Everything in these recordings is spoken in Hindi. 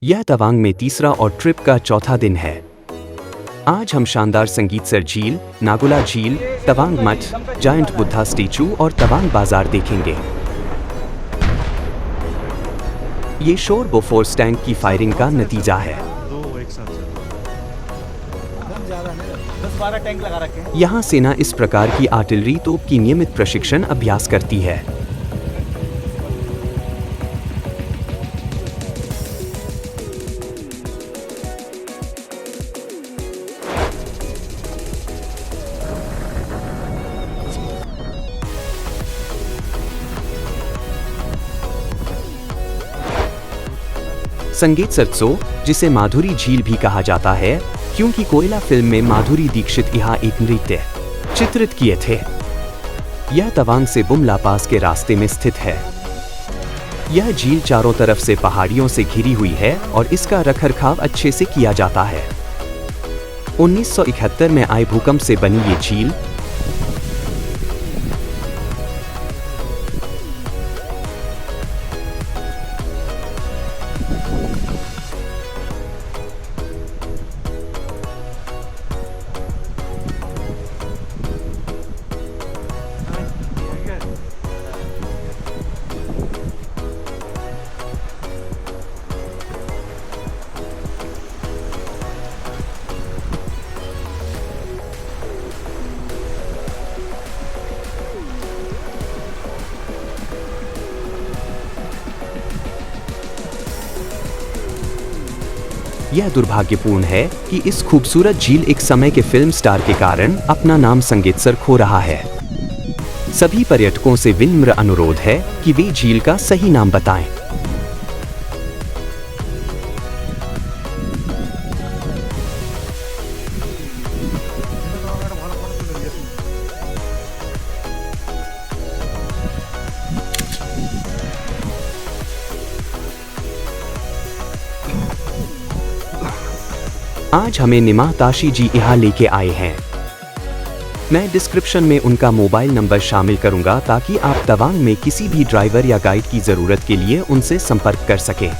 यह तवांग में तीसरा और ट्रिप का चौथा दिन है। आज हम शानदार संगीतसर झील, नागुला झील, तवांग मठ, जायंट बुद्धा स्टैचू और तवांग बाजार देखेंगे। ये शोर बोफोर्स टैंक की फायरिंग का नतीजा है। 10-12 टैंक लगा रखे हैं। यहाँ सेना इस प्रकार की आर्टिलरी तोप की नियमित प्रशिक्षण अभ्यास करती है। संगीत सरत्सो, जिसे माधुरी झील भी कहा जाता है, क्योंकि कोयला फिल्म में माधुरी दीक्षित यहाँ एक नृत्य चित्रित किए थे। यह तवांग से बुमला पास के रास्ते में स्थित है। यह झील चारों तरफ से पहाड़ियों से घिरी हुई है और इसका रखरखाव अच्छे से किया जाता है। 1971 में आए भूकंप से बनी ये झील यह दुर्भाग्यपूर्ण है कि इस खूबसूरत झील एक समय के फिल्म स्टार के कारण अपना नाम संगीतसर खो रहा है। सभी पर्यटकों से विनम्र अनुरोध है कि वे झील का सही नाम बताएं। आज हमें निमा ताशी जी यहाँ लेके आए हैं। मैं डिस्क्रिप्शन में उनका मोबाइल नंबर शामिल करूंगा ताकि आप तवांग में किसी भी ड्राइवर या गाइड की जरूरत के लिए उनसे संपर्क कर सकें।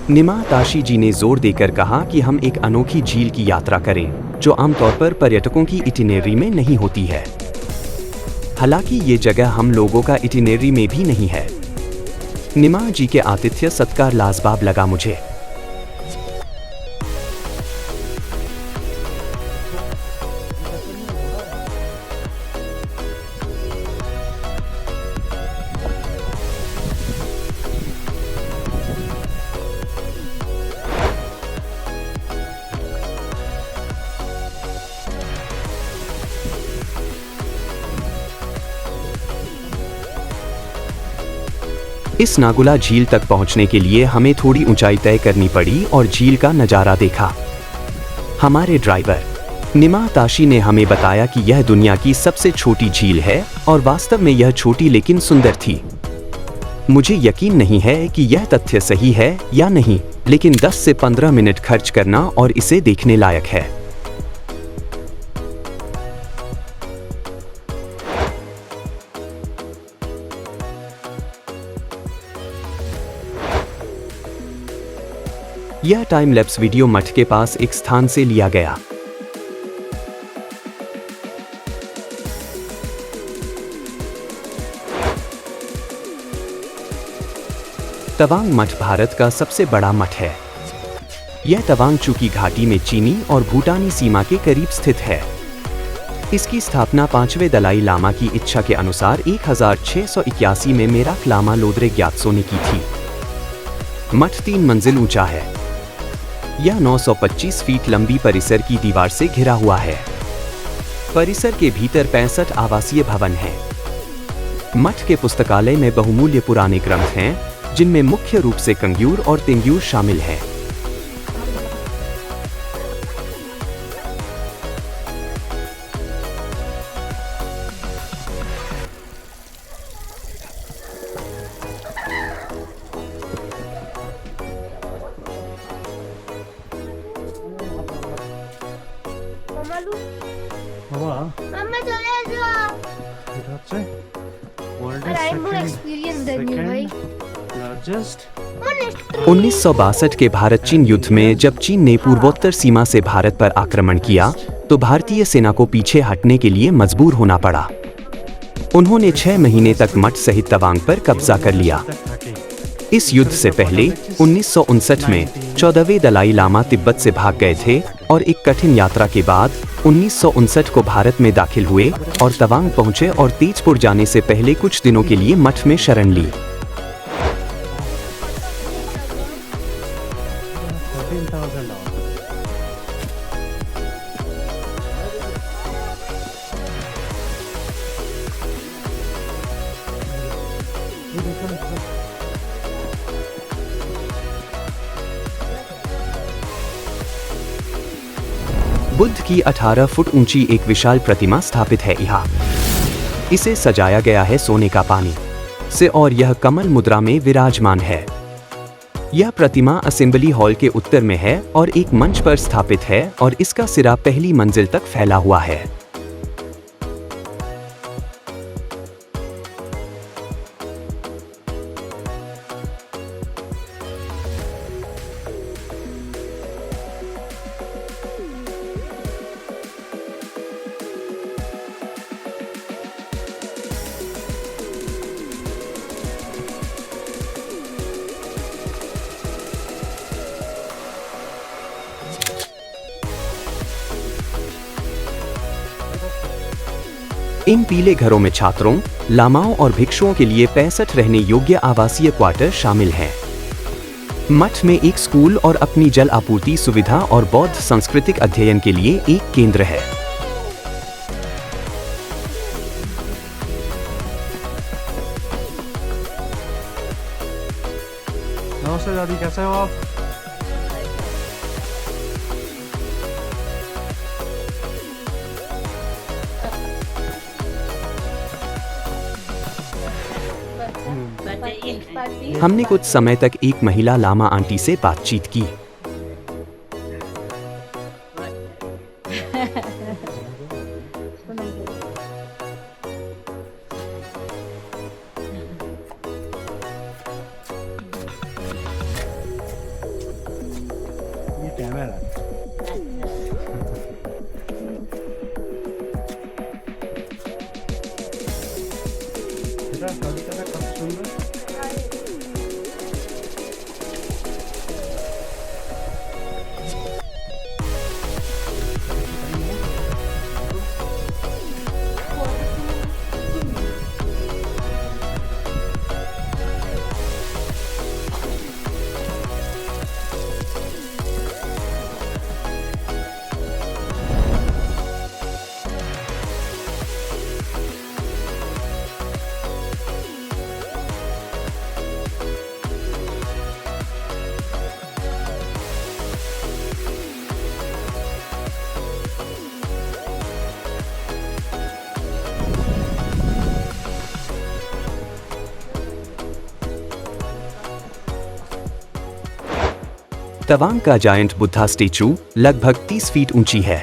निमा ताशी जी ने जोर देकर कहा कि हम एक अनोखी झील की यात्रा करें, जो आमतौर पर पर्यटकों की इटिनरी में नहीं होती है। हालांकि ये जगह हम लोगों का इटिनरी में भी नहीं है। निमा जी के आतिथ्य सत्कार लाजवाब लगा मुझे। इस नागुला झील तक पहुंचने के लिए हमें थोड़ी ऊंचाई तय करनी पड़ी और झील का नजारा देखा। हमारे ड्राइवर निमा ताशी ने हमें बताया कि यह दुनिया की सबसे छोटी झील है और वास्तव में यह छोटी लेकिन सुंदर थी। मुझे यकीन नहीं है कि यह तथ्य सही है या नहीं, लेकिन 10 से 15 मिनट खर्च करना और इसे देखने लायक है। यह टाइम लैप्स वीडियो मठ के पास एक स्थान से लिया गया। तवांग मठ भारत का सबसे बड़ा मठ है। यह तवांग चू की घाटी में चीनी और भूटानी सीमा के करीब स्थित है। इसकी स्थापना 5वें दलाई लामा की इच्छा के अनुसार 1681 में मेराक लामा लोद्रे ग्यात्सो ने की थी। मठ 3 मंजिल ऊंचा है। यह 925 फीट लंबी परिसर की दीवार से घिरा हुआ है। परिसर के भीतर 65 आवासीय भवन हैं। मठ के पुस्तकालय में बहुमूल्य पुराने ग्रंथ हैं, जिनमें मुख्य रूप से कंग्यूर और तेंग्यूर शामिल हैं। But I'm more experienced than you, bhai. Largest 1962 के भारत चीन युद्ध में जब चीन ने पूर्वोत्तर सीमा से भारत पर आक्रमण किया तो भारतीय सेना को पीछे हटने के लिए मजबूर होना पड़ा। उन्होंने 6 महीने तक मठ सहित तवांग पर कब्जा कर लिया। इस युद्ध से पहले 1959 में 14वें दलाई लामा तिब्बत से भाग गए थे और एक कठिन यात्रा के बाद 1959 को भारत में दाखिल हुए और तवांग पहुंचे और तेजपुर जाने से पहले कुछ दिनों के लिए मठ में शरण ली। 13,000 बुद्ध की 18 फुट ऊंची एक विशाल प्रतिमा स्थापित है यहाँ। इसे सजाया गया है सोने का पानी से और यह कमल मुद्रा में विराजमान है। यह प्रतिमा असेंबली हॉल के उत्तर में है और एक मंच पर स्थापित है और इसका सिरा पहली मंजिल तक फैला हुआ है। इन पीले घरों में छात्रों, लामाओं और भिक्षुओं के लिए 65 रहने योग्य आवासीय क्वार्टर शामिल हैं। मठ में एक स्कूल और अपनी जल आपूर्ति सुविधा और बौद्ध सांस्कृतिक अध्ययन के लिए एक केंद्र है। नमस्ते दादी, कैसे हो आप? हमने कुछ समय तक एक महिला लामा आंटी से बातचीत की। ये कैमरा बेटा, शादी का कब सुंदर तवांग का जायंट बुद्धा स्टेचू लगभग 30 फीट ऊंची है।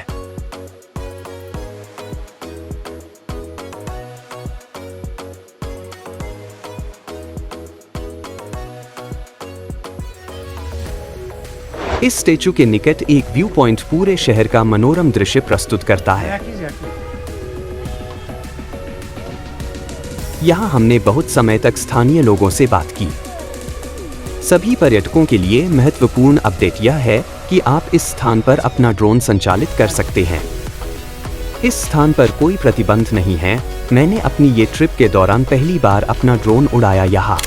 इस स्टेचू के निकट एक व्यू पॉइंट पूरे शहर का मनोरम दृश्य प्रस्तुत करता है। यहाँ हमने बहुत समय तक स्थानीय लोगों से बात की। सभी पर्यटकों के लिए महत्वपूर्ण अपडेट यह है कि आप इस स्थान पर अपना ड्रोन संचालित कर सकते हैं। इस स्थान पर कोई प्रतिबंध नहीं है। मैंने अपनी ये ट्रिप के दौरान पहली बार अपना ड्रोन उड़ाया यहाँ।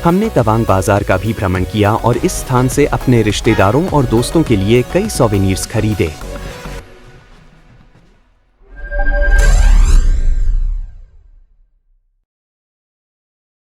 हमने तवांग बाजार का भी भ्रमण किया और इस स्थान से अपने रिश्तेदारों और दोस्तों के लिए कई सोवेनिर्स खरीदे।